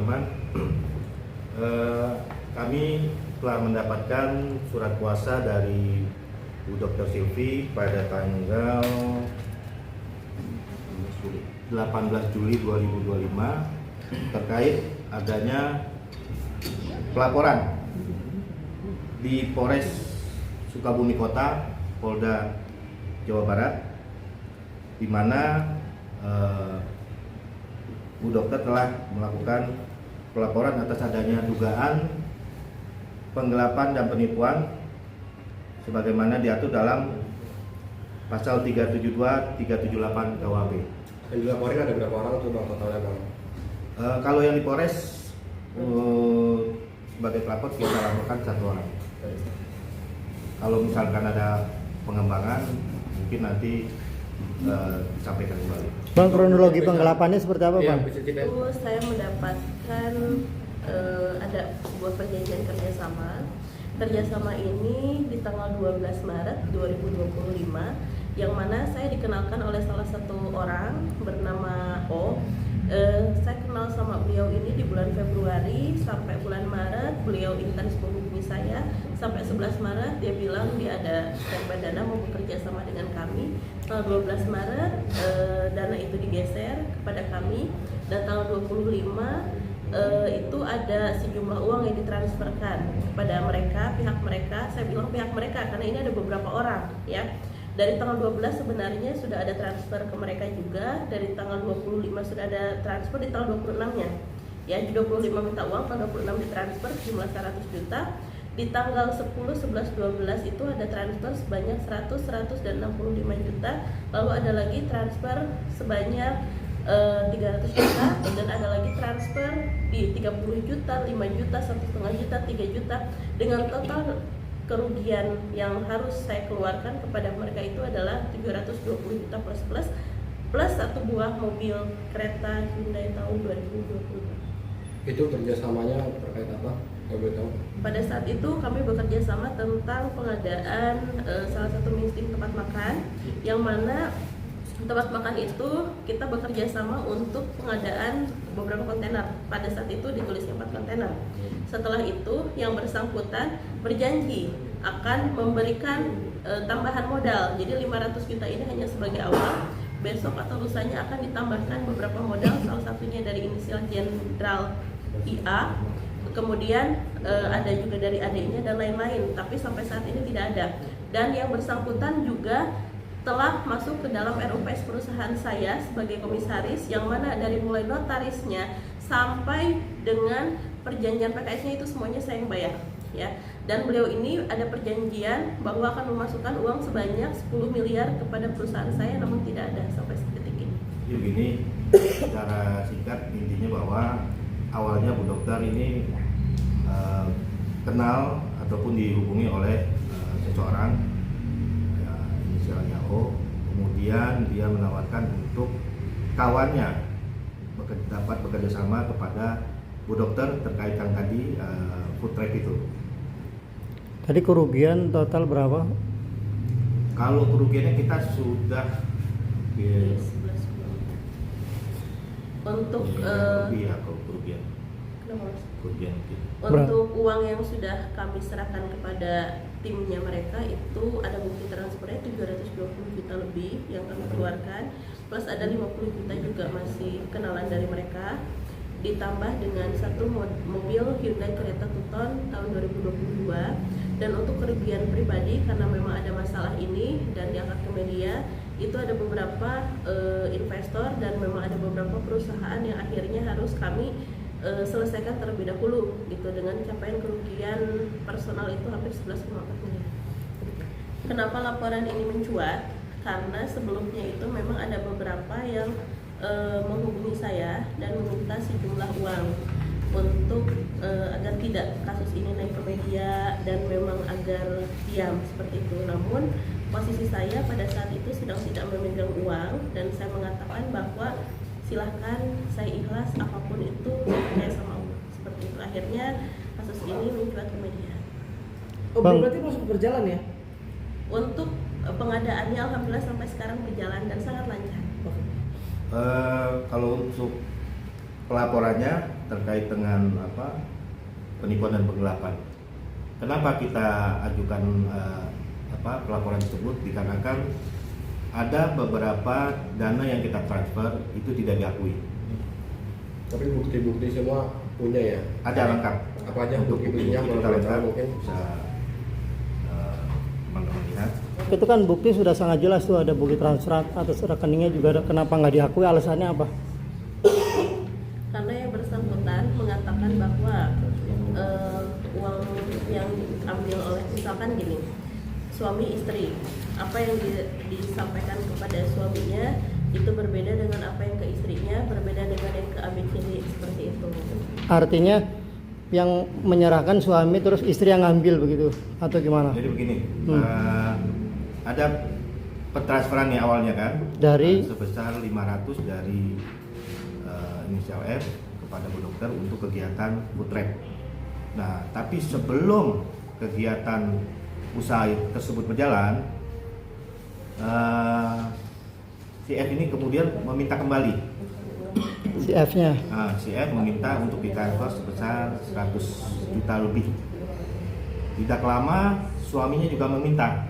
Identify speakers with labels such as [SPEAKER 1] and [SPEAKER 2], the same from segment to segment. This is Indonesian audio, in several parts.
[SPEAKER 1] teman-teman. Kami telah mendapatkan surat kuasa dari Bu Dr. Silvi pada tanggal 18 Juli 2025 terkait adanya pelaporan di Polres Sukabumi Kota, Polda Jawa Barat, di mana Bu Dokter telah melakukan pelaporan atas adanya dugaan penggelapan dan penipuan sebagaimana diatur dalam pasal 372 378 KUHP.
[SPEAKER 2] Yang dilaporin ada berapa orang tuh Bang totalnya Bang?
[SPEAKER 1] Kalau yang di Polres sebagai pelapor kita laporkan 1 orang. Kalau misalkan ada pengembangan mungkin nanti disampaikan kembali.
[SPEAKER 3] Bang, kronologi penggelapannya seperti apa, Bang?
[SPEAKER 4] Itu saya mendapatkan ada sebuah perjanjian kerjasama ini di tanggal 12 Maret 2025 yang mana saya dikenalkan oleh salah satu orang bernama O. Saya kenal sama beliau ini di bulan Februari sampai bulan Maret. Beliau intens menghubungi saya sampai 11 Maret dia bilang dia ada standby dana mau bekerja sama dengan kami. Tanggal 12 Maret dana itu digeser kepada kami dan tanggal 25 itu ada sejumlah uang yang ditransferkan kepada mereka, pihak mereka. Saya bilang pihak mereka karena ini ada beberapa orang ya. Dari tanggal 12 sebenarnya sudah ada transfer ke mereka juga. Dari tanggal 25 sudah ada transfer di tanggal 26-nya. Ya, di 25 minta uang, tanggal 26 ditransfer jumlah 100 juta. Di tanggal 10, 11, 12 itu ada transfer sebanyak 100, 100 dan 65 juta. Lalu ada lagi transfer sebanyak 300 juta dan ada lagi transfer di 30 juta, 5 juta, 1,5 juta, 3 juta dengan total kerugian yang harus saya keluarkan kepada mereka itu adalah 720 juta plus satu buah mobil kereta Hyundai tahun 2020.
[SPEAKER 2] Itu kerjasamanya terkait apa? Boleh tahu?
[SPEAKER 4] Pada saat itu kami bekerja sama tentang pengadaan salah satu mainstream tempat makan yang mana tempat makan itu kita bekerja sama untuk pengadaan beberapa kontainer. Pada saat itu ditulisnya 4 kontainer. Setelah itu yang bersangkutan berjanji akan memberikan tambahan modal. Jadi 500 juta ini hanya sebagai awal. Besok atau lusanya akan ditambahkan beberapa modal, salah satunya dari inisial Jenderal IA. Kemudian ada juga dari adiknya dan lain-lain. Tapi sampai saat ini tidak ada. Dan yang bersangkutan juga telah masuk ke dalam RUPS perusahaan saya sebagai komisaris, yang mana dari mulai notarisnya sampai dengan perjanjian PKS-nya itu semuanya saya yang bayar ya. Dan beliau ini ada perjanjian bahwa akan memasukkan uang sebanyak 10 miliar kepada perusahaan saya, namun tidak ada sampai detik ini.
[SPEAKER 1] Jadi begini, secara singkat intinya bahwa awalnya Bu Dokter ini kenal ataupun dihubungi oleh seseorang inisialnya O, kemudian dia menawarkan untuk kawannya dapat bekerja sama kepada Bu Dokter terkait yang tadi food truck itu.
[SPEAKER 3] Tadi kerugian total berapa?
[SPEAKER 1] Kalau kerugiannya kita sudah
[SPEAKER 4] 11 untuk
[SPEAKER 1] lebih ya kalau kerugian gitu.
[SPEAKER 4] Untuk uang yang sudah kami serahkan kepada timnya mereka itu ada bukti transfernya 720 juta lebih yang kami keluarkan, plus ada 50 juta juga masih kenalan dari mereka, ditambah dengan satu mobil Hyundai kereta Tucson tahun 2022. Dan untuk kerugian pribadi karena memang ada masalah ini dan diangkat ke media, itu ada beberapa investor dan memang ada beberapa perusahaan yang akhirnya harus kami selesaikan terlebih dahulu gitu, dengan capaian kerugian personal itu hampir 11,4 miliar. Kenapa laporan ini mencuat? Karena sebelumnya itu memang ada beberapa yang menghubungi saya dan meminta sejumlah uang untuk agar tidak kasus ini naik ke media dan memang agar diam seperti itu. Namun posisi saya pada saat itu sedang tidak memegang uang dan saya mengatakan bahwa silahkan, saya ikhlas apapun itu, saya percaya sama Allah. Seperti itu akhirnya kasus ini mencuat ke media.
[SPEAKER 5] Oh, berarti masuk berjalan ya?
[SPEAKER 4] Untuk pengadaannya alhamdulillah sampai sekarang berjalan dan sangat lancar.
[SPEAKER 1] Kalau untuk pelaporannya terkait dengan penipuan dan penggelapan. Kenapa kita ajukan pelaporan tersebut? Dikarenakan ada beberapa dana yang kita transfer itu tidak diakui.
[SPEAKER 2] Tapi bukti-bukti semua punya ya?
[SPEAKER 1] Ada lengkap.
[SPEAKER 2] Apa aja
[SPEAKER 1] Untuk
[SPEAKER 2] bukti-buktinya
[SPEAKER 1] bukti
[SPEAKER 2] kalau
[SPEAKER 1] kita
[SPEAKER 2] boleh
[SPEAKER 1] lengkap,
[SPEAKER 2] tahu mungkin?
[SPEAKER 1] bisa teman-teman lihat.
[SPEAKER 3] Itu kan bukti sudah sangat jelas tuh, ada bukti transfer atas rekeningnya juga ada. Kenapa nggak diakui, alasannya apa?
[SPEAKER 4] Karena yang bersangkutan mengatakan bahwa uang yang diambil oleh, misalkan gini, suami istri, apa yang disampaikan kepada suaminya itu berbeda dengan apa yang ke istrinya, berbeda dengan yang ke ABCD, seperti itu.
[SPEAKER 3] Artinya yang menyerahkan suami terus istri yang ngambil begitu atau gimana?
[SPEAKER 1] Jadi begini, ada pentransferan nih awalnya kan,
[SPEAKER 3] Dari
[SPEAKER 1] sebesar 500 dari inisial F kepada Bu Dokter untuk kegiatan food trap. Nah, tapi sebelum kegiatan usaha tersebut berjalan, si F ini kemudian meminta kembali.
[SPEAKER 3] si F-nya.
[SPEAKER 1] Si F meminta untuk ditransfer sebesar 100 juta lebih. Tidak lama suaminya juga meminta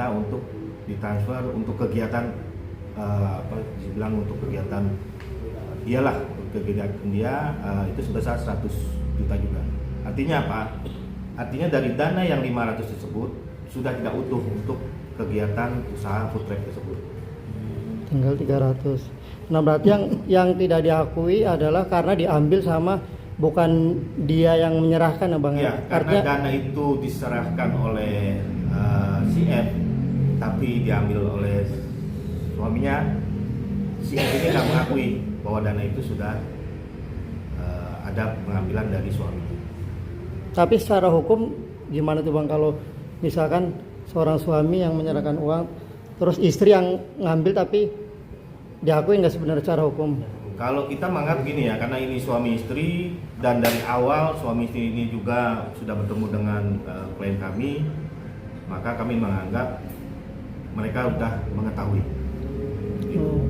[SPEAKER 1] untuk ditransfer untuk kegiatan dibilang untuk kegiatan dialah, kegiatan dia itu sebesar 100 juta juga. Artinya apa? Artinya dari dana yang 500 tersebut sudah tidak utuh untuk kegiatan usaha food truck tersebut.
[SPEAKER 3] Tinggal 300. Nah, berarti yang tidak diakui adalah karena diambil sama, bukan dia yang menyerahkan ya Bang?
[SPEAKER 1] Ya, karena dana itu diserahkan oleh si F, tapi diambil oleh suaminya. Si F ini nggak mengakui bahwa dana itu sudah ada pengambilan dari suaminya.
[SPEAKER 3] Tapi secara hukum gimana tuh Bang, kalau misalkan seorang suami yang menyerahkan uang terus istri yang ngambil tapi diakui nggak sebenarnya secara hukum?
[SPEAKER 1] Kalau kita menganggap gini ya, karena ini suami istri dan dari awal suami istri ini juga sudah bertemu dengan klien kami, maka kami menganggap mereka sudah mengetahui.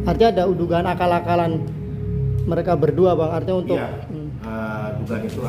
[SPEAKER 3] Artinya ada dugaan akal-akalan mereka berdua Bang, artinya untuk
[SPEAKER 1] Iya, dugaan itu